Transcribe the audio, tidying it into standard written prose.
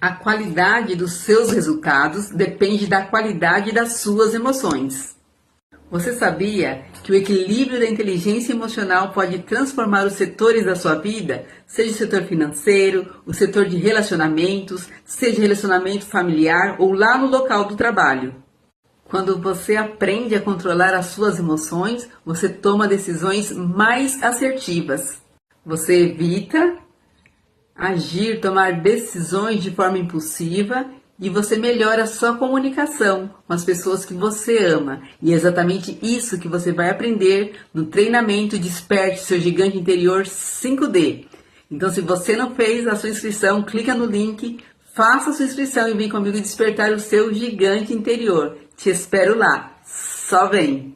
A qualidade dos seus resultados depende da qualidade das suas emoções. Você sabia que o equilíbrio da inteligência emocional pode transformar os setores da sua vida? Seja o setor financeiro, o setor de relacionamentos, seja relacionamento familiar ou lá no local do trabalho. Quando você aprende a controlar as suas emoções, você toma decisões mais assertivas. Você evita agir, tomar decisões de forma impulsiva e você melhora a sua comunicação com as pessoas que você ama. E é exatamente isso que você vai aprender no treinamento Desperte Seu Gigante Interior 5D. Então, se você não fez a sua inscrição, clica no link, faça a sua inscrição e vem comigo despertar o seu gigante interior. Te espero lá. Só vem!